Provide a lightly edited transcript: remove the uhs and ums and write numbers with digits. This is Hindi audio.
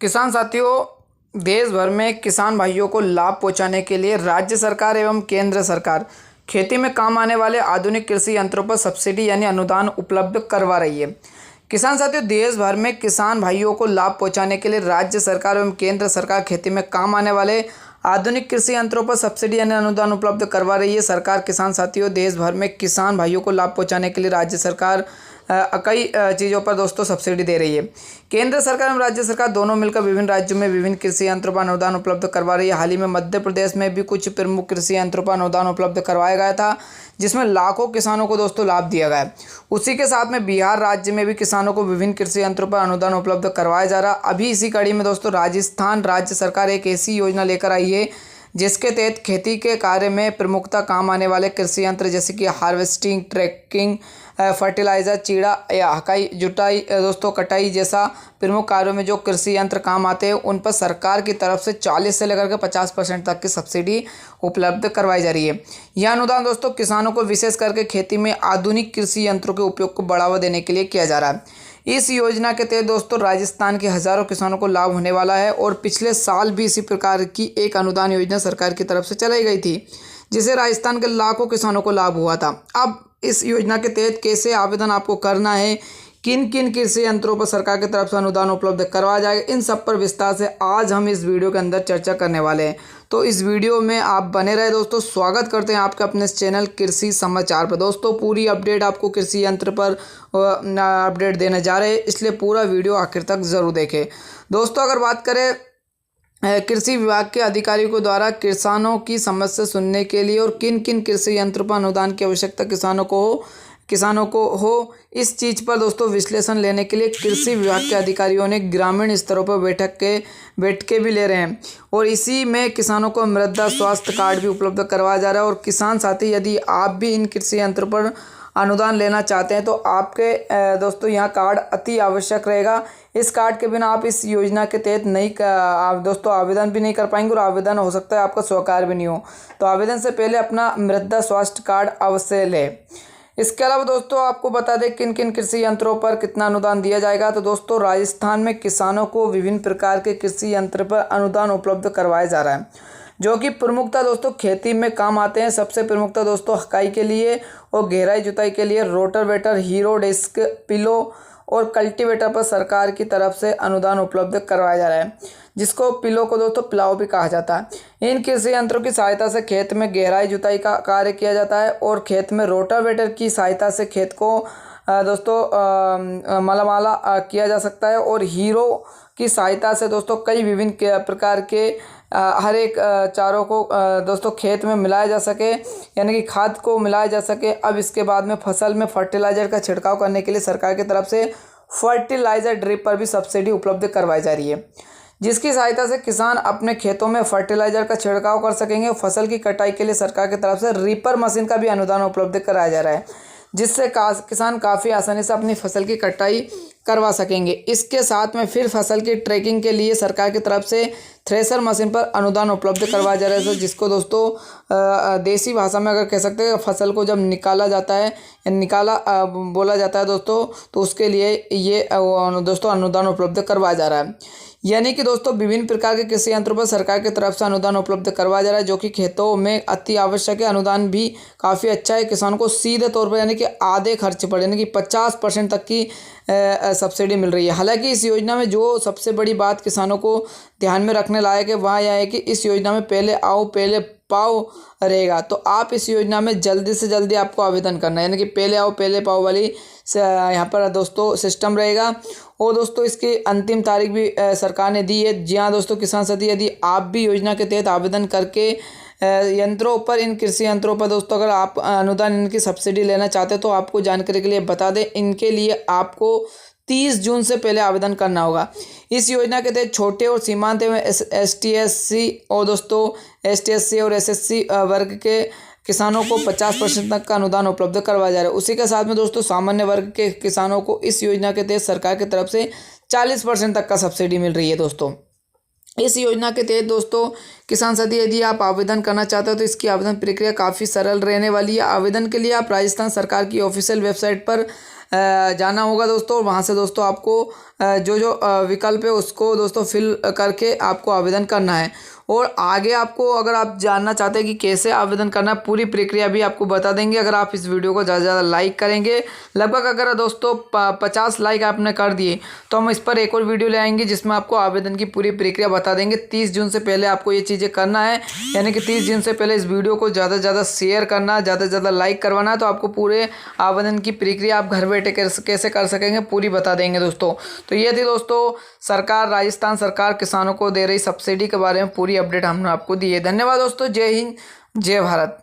किसान साथियों, देश भर में किसान भाइयों को लाभ पहुंचाने के लिए राज्य सरकार एवं केंद्र सरकार खेती में काम आने वाले आधुनिक कृषि यंत्रों पर सब्सिडी यानी अनुदान उपलब्ध करवा रही है। किसान साथियों, देश भर में किसान भाइयों को लाभ पहुंचाने के लिए राज्य सरकार एवं केंद्र सरकार खेती में काम आने वाले आधुनिक कृषि यंत्रों पर सब्सिडी यानी अनुदान उपलब्ध करवा रही है। सरकार किसान साथियों, देश भर में किसान भाइयों को लाभ पहुंचाने के लिए राज्य सरकार कई चीज़ों पर दोस्तों सब्सिडी दे रही है। केंद्र सरकार एवं राज्य सरकार दोनों मिलकर विभिन्न राज्यों में विभिन्न कृषि यंत्रों पर अनुदान उपलब्ध करवा रही है। हाल ही में मध्य प्रदेश में भी कुछ प्रमुख कृषि यंत्रों पर अनुदान उपलब्ध करवाया गया था, जिसमें लाखों किसानों को दोस्तों लाभ दिया गया है। उसी के साथ में बिहार राज्य में भी किसानों को विभिन्न कृषि यंत्रों पर अनुदान उपलब्ध करवाया जा रहा। अभी इसी कड़ी में दोस्तों राजस्थान राज्य सरकार एक ऐसी योजना लेकर आई है जिसके तहत खेती के कार्य में प्रमुखता काम आने वाले कृषि यंत्र जैसे कि हार्वेस्टिंग, ट्रैकिंग, फर्टिलाइज़र, चीड़ा या हकाई जुताई दोस्तों कटाई जैसा प्रमुख कार्यों में जो कृषि यंत्र काम आते हैं उन पर सरकार की तरफ से 40 से लेकर के 50% तक की सब्सिडी उपलब्ध करवाई जा रही है। यह अनुदान दोस्तों किसानों को विशेष करके खेती में आधुनिक कृषि यंत्रों के उपयोग को बढ़ावा देने के लिए किया जा रहा है। इस योजना के तहत दोस्तों राजस्थान के हज़ारों किसानों को लाभ होने वाला है और पिछले साल भी इसी प्रकार की एक अनुदान योजना सरकार की तरफ से चलाई गई थी, जिसे राजस्थान के लाखों किसानों को लाभ हुआ था। अब इस योजना के तहत कैसे आवेदन आपको करना है, किन किन कृषि यंत्रों पर सरकार की तरफ से अनुदान उपलब्ध करवाया जाएगा, इन सब पर विस्तार से आज हम इस वीडियो के अंदर चर्चा करने वाले हैं। तो इस वीडियो में आप बने रहे दोस्तों। स्वागत करते हैं आपके अपने चैनल कृषि समाचार पर। दोस्तों पूरी अपडेट आपको कृषि यंत्र पर अपडेट देने जा रहे हैं, इसलिए पूरा वीडियो आखिर तक ज़रूर देखें। दोस्तों अगर बात करें कृषि विभाग के अधिकारियों के द्वारा किसानों की समस्या सुनने के लिए और किन किन कृषि यंत्रों पर अनुदान की आवश्यकता किसानों को हो, इस चीज़ पर दोस्तों विश्लेषण लेने के लिए कृषि विभाग के अधिकारियों ने ग्रामीण स्तरों पर बैठकें भी ले रहे हैं और इसी में किसानों को मृदा स्वास्थ्य कार्ड भी उपलब्ध करवाया जा रहा है। और किसान साथी, यदि आप भी इन कृषि यंत्रों पर अनुदान लेना चाहते हैं तो आपके दोस्तों यहाँ कार्ड अति आवश्यक रहेगा। इस कार्ड के बिना आप इस योजना के तहत आप दोस्तों आवेदन भी नहीं कर पाएंगे और आवेदन हो सकता है आपका स्वीकार भी नहीं हो। तो आवेदन से पहले अपना मृदा स्वास्थ्य कार्ड अवश्य लें। इसके अलावा दोस्तों आपको बता दें किन किन कृषि यंत्रों पर कितना अनुदान दिया जाएगा। तो दोस्तों राजस्थान में किसानों को विभिन्न प्रकार के कृषि यंत्र पर अनुदान उपलब्ध करवाया जा रहा है, जो कि प्रमुखता दोस्तों खेती में काम आते हैं। सबसे प्रमुखता दोस्तों हकाई के लिए और गहराई जुताई के लिए रोटावेटर, हीरो डिस्क, पिलो और कल्टीवेटर पर सरकार की तरफ से अनुदान उपलब्ध करवाया जा रहा है, जिसको पिलो को दोस्तों प्लाव भी कहा जाता है। इन कृषि यंत्रों की सहायता से खेत में गहराई जुताई का कार्य किया जाता है और खेत में रोटावेटर की सहायता से खेत को दोस्तों मालामाला किया जा सकता है। और हीरो की सहायता से दोस्तों कई विभिन्न प्रकार के हर एक चारों को दोस्तों खेत में मिलाया जा सके, यानी कि खाद को मिलाया जा सके। अब इसके बाद में फसल में फर्टिलाइज़र का छिड़काव करने के लिए सरकार की तरफ से फर्टिलाइज़र ड्रिप पर भी सब्सिडी उपलब्ध करवाई जा रही है, जिसकी सहायता से किसान अपने खेतों में फर्टिलाइज़र का छिड़काव कर सकेंगे। फसल की कटाई के लिए सरकार की तरफ से रीपर मशीन का भी अनुदान उपलब्ध कराया जा रहा है, जिससे किसान काफ़ी आसानी से अपनी फसल की कटाई करवा सकेंगे। इसके साथ में फिर फसल की ट्रैकिंग के लिए सरकार की तरफ से थ्रेसर मशीन पर अनुदान उपलब्ध करवाया जा रहा है, जिसको दोस्तों देसी भाषा में अगर कह सकते हैं फसल को जब निकाला जाता है या निकाला बोला जाता है दोस्तों, तो उसके लिए ये दोस्तों अनुदान उपलब्ध करवाया जा रहा है। यानी कि दोस्तों विभिन्न प्रकार के कृषि यंत्रों पर सरकार की तरफ से अनुदान उपलब्ध करवाया जा रहा है, जो कि खेतों में अति आवश्यक है। अनुदान भी काफ़ी अच्छा है, किसानों को सीधे तौर पर यानी कि आधे खर्च पर यानी कि 50% तक की सब्सिडी मिल रही है। हालांकि इस योजना में जो सबसे बड़ी बात किसानों को ध्यान में रखने लायक है वह यह है कि इस योजना में पहले आओ पहले पाओ रहेगा। तो आप इस योजना में जल्दी से जल्दी आपको आवेदन करना है, यानी कि पहले आओ पहले पाओ वाली यहाँ पर दोस्तों सिस्टम रहेगा। और दोस्तों इसकी अंतिम तारीख भी सरकार ने दी है। जी हाँ दोस्तों किसान साथी, यदि आप भी योजना के तहत आवेदन करके यंत्रों पर, इन कृषि यंत्रों पर दोस्तों अगर आप अनुदान इनकी सब्सिडी लेना चाहते हैं तो आपको जानकारी के लिए बता दें, इनके लिए आपको 30 जून से पहले आवेदन करना होगा। इस योजना के तहत छोटे और सीमांत एवं ST/SC और दोस्तों ST/SC और SSC वर्ग के किसानों को 50% तक का अनुदान उपलब्ध करवाया जा रहा है। उसी के साथ में दोस्तों सामान्य वर्ग के किसानों को इस योजना के तहत सरकार की तरफ से 40% तक का सब्सिडी मिल रही है। दोस्तों इस योजना के तहत दोस्तों किसान साथी, यदि आप आवेदन करना चाहते हो तो इसकी आवेदन प्रक्रिया काफ़ी सरल रहने वाली है। आवेदन के लिए आप राजस्थान सरकार की ऑफिशियल वेबसाइट पर जाना होगा दोस्तों, और वहाँ से दोस्तों आपको जो जो विकल्प है उसको दोस्तों फिल करके आपको आवेदन करना है। और आगे आपको अगर आप जानना चाहते हैं कि कैसे आवेदन करना है, पूरी प्रक्रिया भी आपको बता देंगे अगर आप इस वीडियो को ज़्यादा से ज़्यादा लाइक करेंगे। लगभग अगर दोस्तों 50 लाइक आपने कर दिए तो हम इस पर एक और वीडियो ले आएंगे जिसमें आपको आवेदन की पूरी प्रक्रिया बता देंगे। 30 जून से पहले आपको ये चीज़ें करना है, यानी कि 30 जून से पहले इस वीडियो को ज़्यादा से ज़्यादा शेयर करना, ज़्यादा से ज़्यादा लाइक करवाना है, तो आपको पूरे आवेदन की प्रक्रिया आप घर बैठे कैसे कर सकेंगे पूरी बता देंगे दोस्तों। तो ये थी दोस्तों सरकार, राजस्थान सरकार किसानों को दे रही सब्सिडी के बारे में पूरी अपडेट हमने आपको दी है। धन्यवाद दोस्तों। जय हिंद, जय भारत।